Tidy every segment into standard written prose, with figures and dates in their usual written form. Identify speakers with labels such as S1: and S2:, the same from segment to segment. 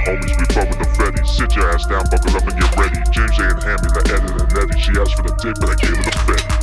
S1: homies, we fuck with the FEDDY. Sit your ass down, buckle up and get ready. James A and Hammy, the editor and Eddie. She asked for the dick, but I gave her the FEDDY.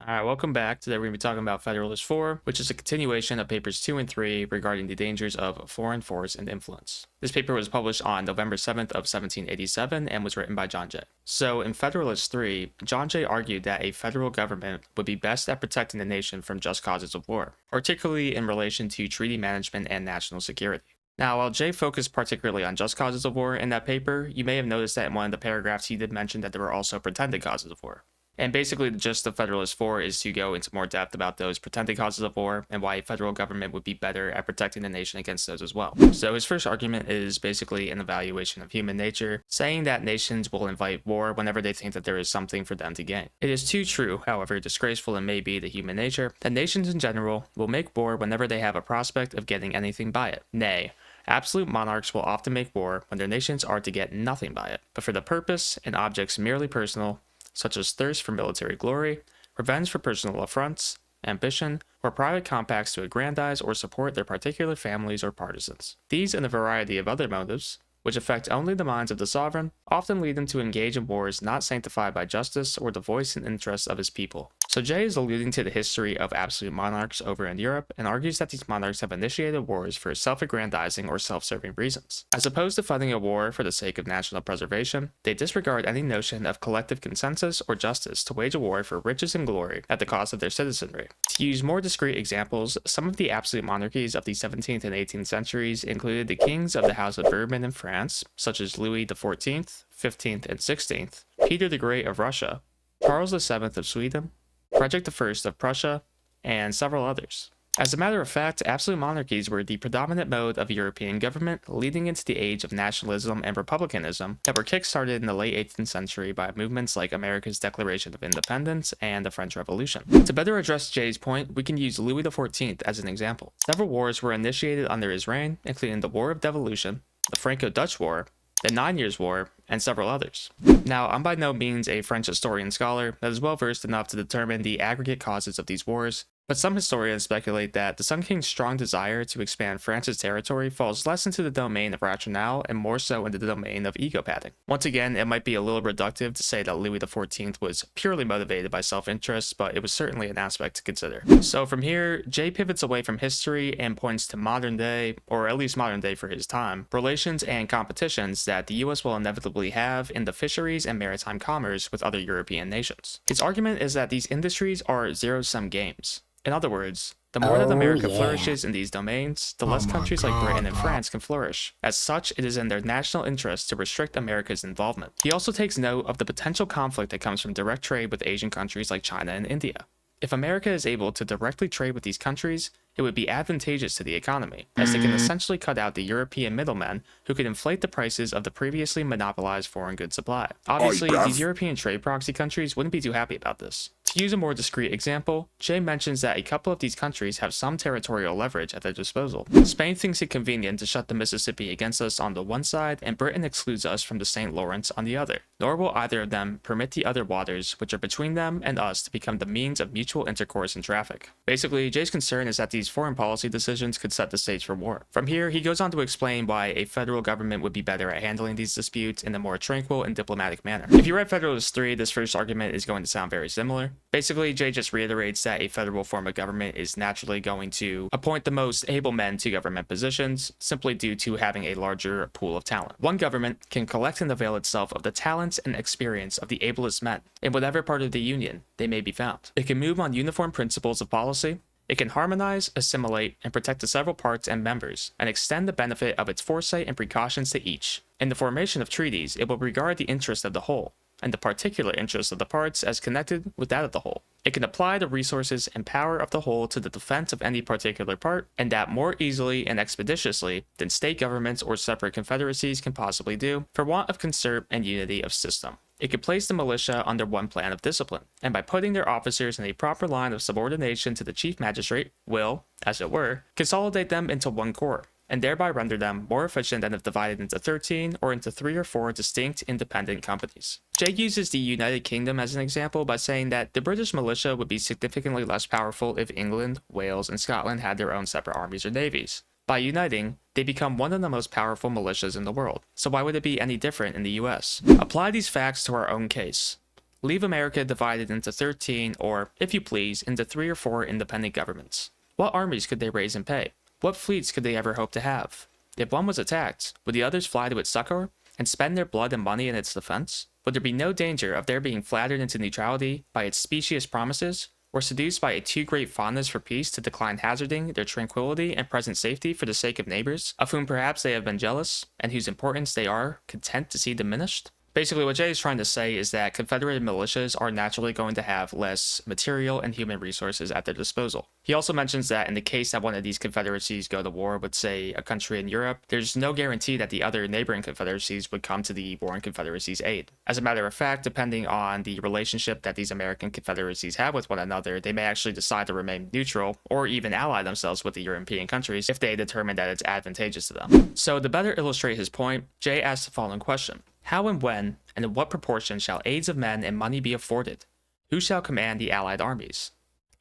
S2: Alright, welcome back. Today we're going to be talking about Federalist 4, which is a continuation of papers 2 and 3 regarding the dangers of foreign force and influence. This paper was published on November 7th of 1787 and was written by John Jay. So in Federalist 3, John Jay argued that a federal government would be best at protecting the nation from just causes of war, particularly in relation to treaty management and national security. Now, while Jay focused particularly on just causes of war in that paper, you may have noticed that in one of the paragraphs he did mention that there were also pretended causes of war. And basically, the gist of Federalist 4 is to go into more depth about those pretended causes of war and why a federal government would be better at protecting the nation against those as well. So his first argument is basically an evaluation of human nature, saying that nations will invite war whenever they think that there is something for them to gain. It is too true, however disgraceful it may be to human nature, that nations in general will make war whenever they have a prospect of getting anything by it. Nay, absolute monarchs will often make war when their nations are to get nothing by it, but for the purpose and objects merely personal, such as thirst for military glory, revenge for personal affronts, ambition, or private compacts to aggrandize or support their particular families or partisans. These and a variety of other motives, which affect only the minds of the sovereign, often lead them to engage in wars not sanctified by justice or the voice and interests of his people. So Jay is alluding to the history of absolute monarchs over in Europe and argues that these monarchs have initiated wars for self-aggrandizing or self-serving reasons. As opposed to fighting a war for the sake of national preservation, they disregard any notion of collective consensus or justice to wage a war for riches and glory at the cost of their citizenry. To use more discrete examples, some of the absolute monarchies of the 17th and 18th centuries included the kings of the House of Bourbon in France, such as Louis XIV, 15th, and 16th, Peter the Great of Russia, Charles VII of Sweden, Frederick I of Prussia, and several others. As a matter of fact, absolute monarchies were the predominant mode of European government leading into the age of nationalism and republicanism that were kick-started in the late 18th century by movements like America's Declaration of Independence and the French Revolution. To better address Jay's point, we can use Louis XIV as an example. Several wars were initiated under his reign, including the War of Devolution, the Franco-Dutch War, the 9 Years' War, and several others. Now, I'm by no means a French historian scholar that is well versed enough to determine the aggregate causes of these wars, but some historians speculate that the Sun King's strong desire to expand France's territory falls less into the domain of rationale and more so into the domain of ego padding. Once again, it might be a little reductive to say that Louis XIV was purely motivated by self-interest, but it was certainly an aspect to consider. So from here, Jay pivots away from history and points to modern day, or at least modern day for his time, relations and competitions that the US will inevitably have in the fisheries and maritime commerce with other European nations. His argument is that these industries are zero-sum games. In other words, the more that America flourishes in these domains, the less countries like Britain and France can flourish. As such, it is in their national interest to restrict America's involvement. He also takes note of the potential conflict that comes from direct trade with Asian countries like China and India. If America is able to directly trade with these countries, it would be advantageous to the economy, as they can essentially cut out the European middlemen who could inflate the prices of the previously monopolized foreign goods supply. Obviously, these European trade proxy countries wouldn't be too happy about this. To use a more discrete example, Jay mentions that a couple of these countries have some territorial leverage at their disposal. Spain thinks it convenient to shut the Mississippi against us on the one side, and Britain excludes us from the St. Lawrence on the other. Nor will either of them permit the other waters, which are between them and us, to become the means of mutual intercourse and traffic. Basically, Jay's concern is that these foreign policy decisions could set the stage for war. From here, he goes on to explain why a federal government would be better at handling these disputes in a more tranquil and diplomatic manner. If you read Federalist 3, this first argument is going to sound very similar. Basically, Jay just reiterates that a federal form of government is naturally going to appoint the most able men to government positions, simply due to having a larger pool of talent. One government can collect and avail itself of the talents and experience of the ablest men in whatever part of the Union they may be found. It can move on uniform principles of policy. It can harmonize, assimilate, and protect the several parts and members, and extend the benefit of its foresight and precautions to each. In the formation of treaties, it will regard the interest of the whole, and the particular interest of the parts as connected with that of the whole. It can apply the resources and power of the whole to the defense of any particular part, and that more easily and expeditiously than state governments or separate confederacies can possibly do, for want of concert and unity of system. It could place the militia under one plan of discipline, and by putting their officers in a proper line of subordination to the chief magistrate, will, as it were, consolidate them into one corps, and thereby render them more efficient than if divided into 13 or into 3 or 4 distinct independent companies. Jay uses the United Kingdom as an example by saying that the British militia would be significantly less powerful if England, Wales, and Scotland had their own separate armies or navies. By uniting, they become one of the most powerful militias in the world. So why would it be any different in the US? Apply these facts to our own case. Leave America divided into 13, or, if you please, into 3 or 4 independent governments. What armies could they raise and pay? What fleets could they ever hope to have? If one was attacked, would the others fly to its succor and spend their blood and money in its defense? Would there be no danger of their being flattered into neutrality by its specious promises, or seduced by a too great fondness for peace to decline hazarding their tranquility and present safety for the sake of neighbors, of whom perhaps they have been jealous, and whose importance they are content to see diminished? Basically, what Jay is trying to say is that Confederate militias are naturally going to have less material and human resources at their disposal. He also mentions that in the case that one of these confederacies go to war with, say, a country in Europe, there's no guarantee that the other neighboring confederacies would come to the warring confederacy's aid. As a matter of fact, depending on the relationship that these American confederacies have with one another, they may actually decide to remain neutral or even ally themselves with the European countries if they determine that it's advantageous to them. So to better illustrate his point, Jay asks the following question. How and when, and in what proportion shall aids of men and money be afforded? Who shall command the allied armies?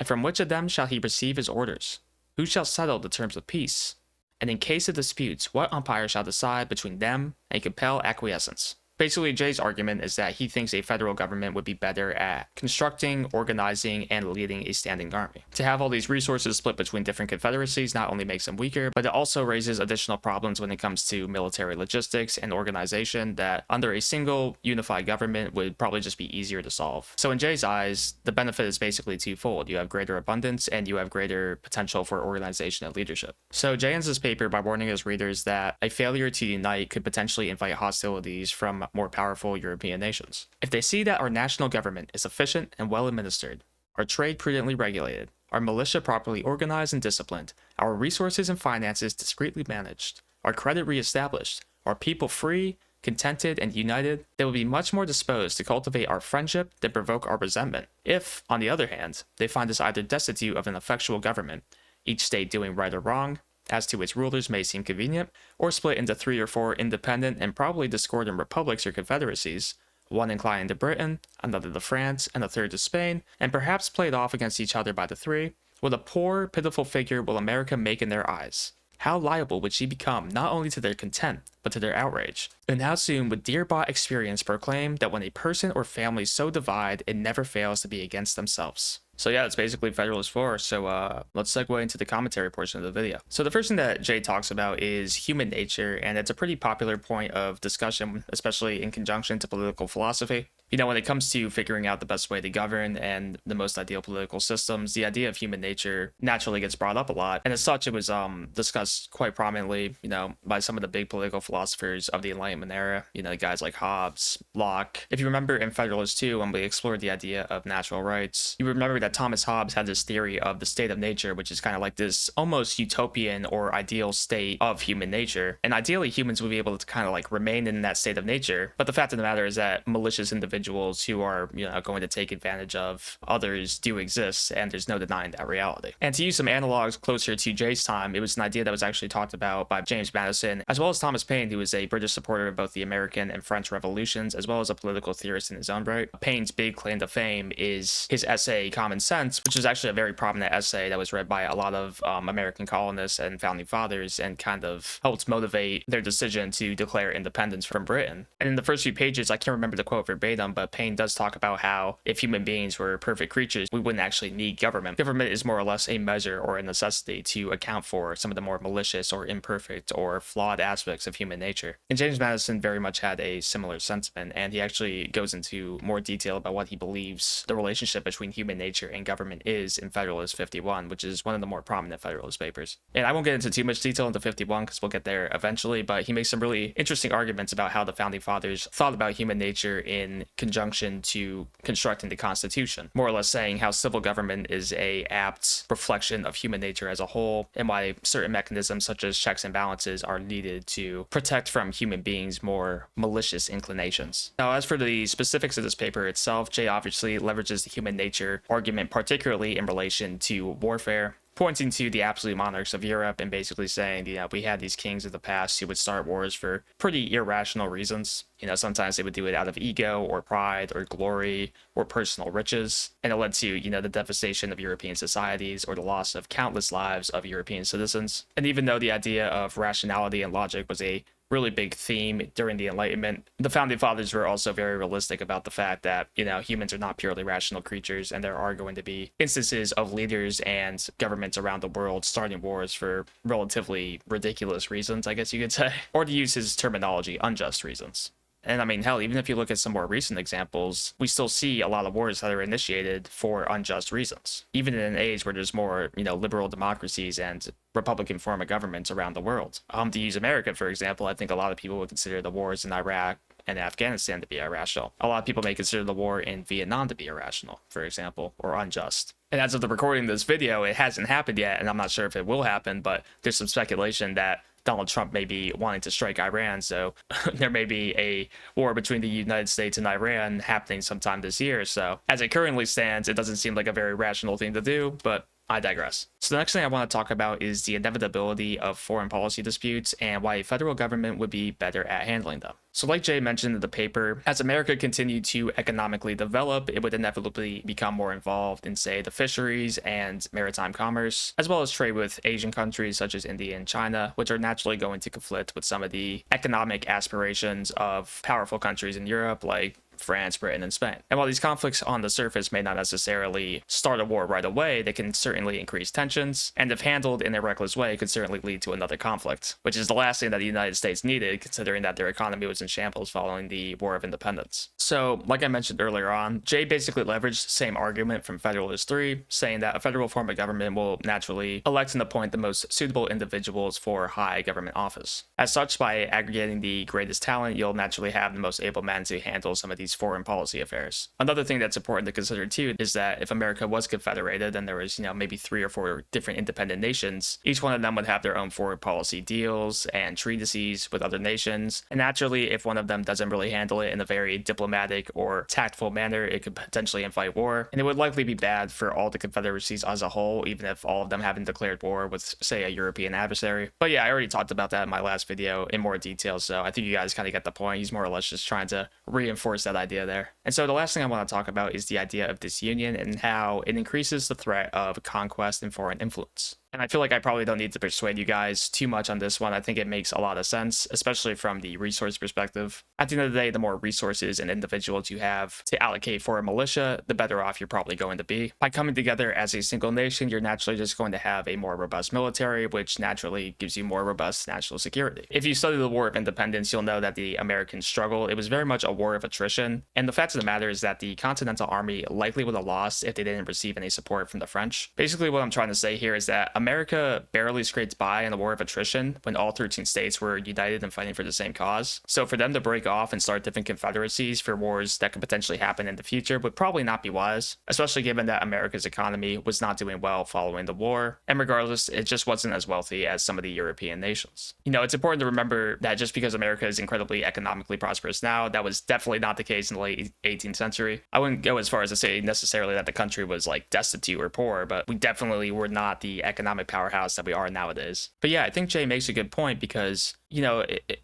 S2: And from which of them shall he receive his orders? Who shall settle the terms of peace? And in case of disputes, what umpire shall decide between them and compel acquiescence? Basically, Jay's argument is that he thinks a federal government would be better at constructing, organizing, and leading a standing army. To have all these resources split between different confederacies not only makes them weaker, but it also raises additional problems when it comes to military logistics and organization that under a single unified government would probably just be easier to solve. So in Jay's eyes, the benefit is basically twofold. You have greater abundance and you have greater potential for organization and leadership. So Jay ends his paper by warning his readers that a failure to unite could potentially invite hostilities from more powerful European nations. If they see that our national government is efficient and well administered, our trade prudently regulated, our militia properly organized and disciplined, our resources and finances discreetly managed, our credit reestablished, our people free, contented, and united, they will be much more disposed to cultivate our friendship than provoke our resentment. If, on the other hand, they find us either destitute of an effectual government, each state doing right or wrong, as to its rulers may seem convenient, or split into 3 or 4 independent and probably discordant republics or confederacies, one inclining to Britain, another to France, and a third to Spain, and perhaps played off against each other by the 3, what a poor, pitiful figure will America make in their eyes? How liable would she become not only to their contempt, but to their outrage? And how soon would dear-bought experience proclaim that when a person or family so divide, it never fails to be against themselves? So yeah, it's basically Federalist 4, so let's segue into the commentary portion of the video. So the first thing that Jay talks about is human nature, and it's a pretty popular point of discussion, especially in conjunction to political philosophy. You know, when it comes to figuring out the best way to govern and the most ideal political systems, the idea of human nature naturally gets brought up a lot. And as such, it was discussed quite prominently, you know, by some of the big political philosophers of the Enlightenment era, you know, guys like Hobbes, Locke. If you remember in Federalist 2, when we explored the idea of natural rights, you remember that Thomas Hobbes had this theory of the state of nature, which is kind of like this almost utopian or ideal state of human nature. And ideally, humans would be able to kind of like remain in that state of nature. But the fact of the matter is that malicious individuals who are, you know, going to take advantage of others do exist, and there's no denying that reality. And to use some analogs closer to Jay's time, it was an idea that was actually talked about by James Madison, as well as Thomas Paine, who was a British supporter of both the American and French revolutions, as well as a political theorist in his own right. Paine's big claim to fame is his essay Common Sense, which is actually a very prominent essay that was read by a lot of American colonists and founding fathers, and kind of helped motivate their decision to declare independence from Britain. And in the first few pages, I can't remember the quote verbatim, but Paine does talk about how if human beings were perfect creatures, we wouldn't actually need government. Government is more or less a measure or a necessity to account for some of the more malicious or imperfect or flawed aspects of human nature. And James Madison very much had a similar sentiment, and he actually goes into more detail about what he believes the relationship between human nature and government is in Federalist 51, which is one of the more prominent Federalist papers. And I won't get into too much detail into 51 because we'll get there eventually, but he makes some really interesting arguments about how the founding fathers thought about human nature in conjunction to constructing the Constitution, more or less saying how civil government is a apt reflection of human nature as a whole, and why certain mechanisms such as checks and balances are needed to protect from human beings' more malicious inclinations. Now, as for the specifics of this paper itself, Jay obviously leverages the human nature argument particularly in relation to warfare. pointing to the absolute monarchs of Europe and basically saying, we had these kings of the past who would start wars for pretty irrational reasons. Sometimes they would do it out of ego or pride or glory or personal riches. And it led to, the devastation of European societies or the loss of countless lives of European citizens. And even though the idea of rationality and logic was a really big theme during the Enlightenment, the founding fathers were also very realistic about the fact that, humans are not purely rational creatures, and there are going to be instances of leaders and governments around the world starting wars for relatively ridiculous reasons, I guess you could say, or to use his terminology, unjust reasons. And I mean, hell, even if you look at some more recent examples, we still see a lot of wars that are initiated for unjust reasons, even in an age where there's more, liberal democracies and Republican form of governments around the world. To use America, for example, I think a lot of people would consider the wars in Iraq and Afghanistan to be irrational. A lot of people may consider the war in Vietnam to be irrational, for example, or unjust. And as of the recording of this video, it hasn't happened yet, and I'm not sure if it will happen, but there's some speculation that Donald Trump may be wanting to strike Iran, so there may be a war between the United States and Iran happening sometime this year. So as it currently stands, it doesn't seem like a very rational thing to do, but I digress. So the next thing I want to talk about is the inevitability of foreign policy disputes and why a federal government would be better at handling them. So like Jay mentioned in the paper, as America continued to economically develop, it would inevitably become more involved in, say, the fisheries and maritime commerce, as well as trade with Asian countries such as India and China, which are naturally going to conflict with some of the economic aspirations of powerful countries in Europe, like France, Britain, and Spain. And while these conflicts on the surface may not necessarily start a war right away, they can certainly increase tensions, and if handled in a reckless way, could certainly lead to another conflict, which is the last thing that the United States needed, considering that their economy was in shambles following the War of Independence. So, like I mentioned earlier on, Jay basically leveraged the same argument from Federalist 3, saying that a federal form of government will naturally elect and appoint the most suitable individuals for high government office. As such, by aggregating the greatest talent, you'll naturally have the most able men to handle some of these foreign policy affairs. Another thing that's important to consider too is that if America was confederated and there was, maybe 3 or 4 different independent nations, each one of them would have their own foreign policy deals and treaties with other nations. And naturally, if one of them doesn't really handle it in a very diplomatic or tactful manner, it could potentially invite war. And it would likely be bad for all the confederacies as a whole, even if all of them haven't declared war with, say, a European adversary. But yeah, I already talked about that in my last video in more detail, so I think you guys kind of get the point. He's more or less just trying to reinforce that idea there. And so the last thing I want to talk about is the idea of disunion and how it increases the threat of conquest and foreign influence. And I feel like I probably don't need to persuade you guys too much on this one. I think it makes a lot of sense, especially from the resource perspective. At the end of the day, the more resources and individuals you have to allocate for a militia, the better off you're probably going to be. By coming together as a single nation, you're naturally just going to have a more robust military, which naturally gives you more robust national security. If you study the War of Independence, you'll know that the American struggle, it was very much a war of attrition. And the fact of the matter is that the Continental Army likely would have lost if they didn't receive any support from the French. Basically, what I'm trying to say here is that America barely scraped by in the war of attrition when all 13 states were united and fighting for the same cause. So for them to break off and start different confederacies for wars that could potentially happen in the future would probably not be wise, especially given that America's economy was not doing well following the war. And regardless, it just wasn't as wealthy as some of the European nations. It's important to remember that just because America is incredibly economically prosperous now, that was definitely not the case in the late 18th century. I wouldn't go as far as to say necessarily that the country was like destitute or poor, but we definitely were not the economic powerhouse that we are nowadays. But yeah, I think Jay makes a good point because,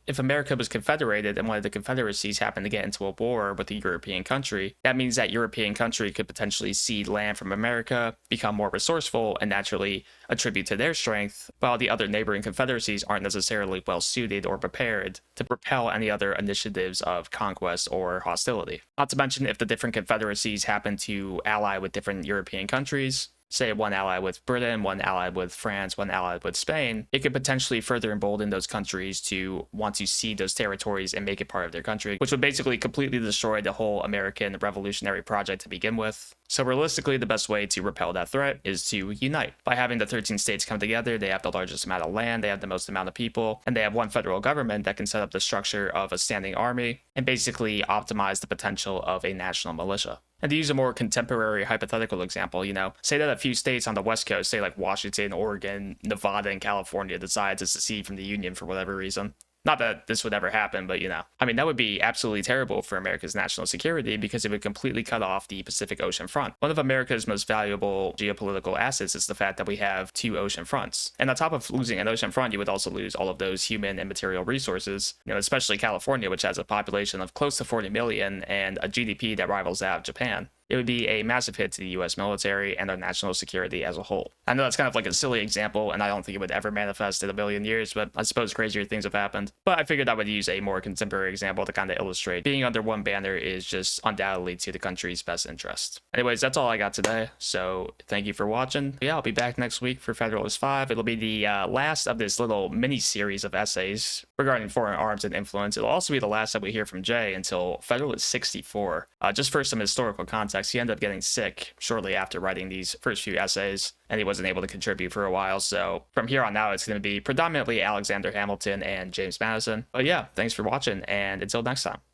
S2: if America was confederated and one of the confederacies happened to get into a war with a European country, that means that European country could potentially cede land from America, become more resourceful, and naturally attribute to their strength, while the other neighboring confederacies aren't necessarily well suited or prepared to propel any other initiatives of conquest or hostility. Not to mention, if the different confederacies happen to ally with different European countries, say one allied with Britain, one allied with France, one allied with Spain, it could potentially further embolden those countries to want to cede those territories and make it part of their country, which would basically completely destroy the whole American revolutionary project to begin with. So realistically, the best way to repel that threat is to unite. By having the 13 states come together, they have the largest amount of land, they have the most amount of people, and they have one federal government that can set up the structure of a standing army and basically optimize the potential of a national militia. And to use a more contemporary hypothetical example, say that a few states on the West Coast, say like Washington, Oregon, Nevada, and California, decide to secede from the Union for whatever reason. Not that this would ever happen, but I mean, that would be absolutely terrible for America's national security because it would completely cut off the Pacific Ocean front. One of America's most valuable geopolitical assets is the fact that we have 2 ocean fronts. And on top of losing an ocean front, you would also lose all of those human and material resources, especially California, which has a population of close to 40 million and a GDP that rivals that of Japan. It would be a massive hit to the US military and our national security as a whole. I know that's kind of like a silly example, and I don't think it would ever manifest in a billion years, but I suppose crazier things have happened. But I figured I would use a more contemporary example to kind of illustrate being under one banner is just undoubtedly to the country's best interest. Anyways, that's all I got today, so thank you for watching. Yeah, I'll be back next week for Federalist 5. It'll be the last of this little mini-series of essays regarding foreign arms and influence. It'll also be the last that we hear from Jay until Federalist 64. Just for some historical context, he ended up getting sick shortly after writing these first few essays, and he wasn't able to contribute for a while. So from here on out, it's going to be predominantly Alexander Hamilton and James Madison. But yeah, thanks for watching, and until next time.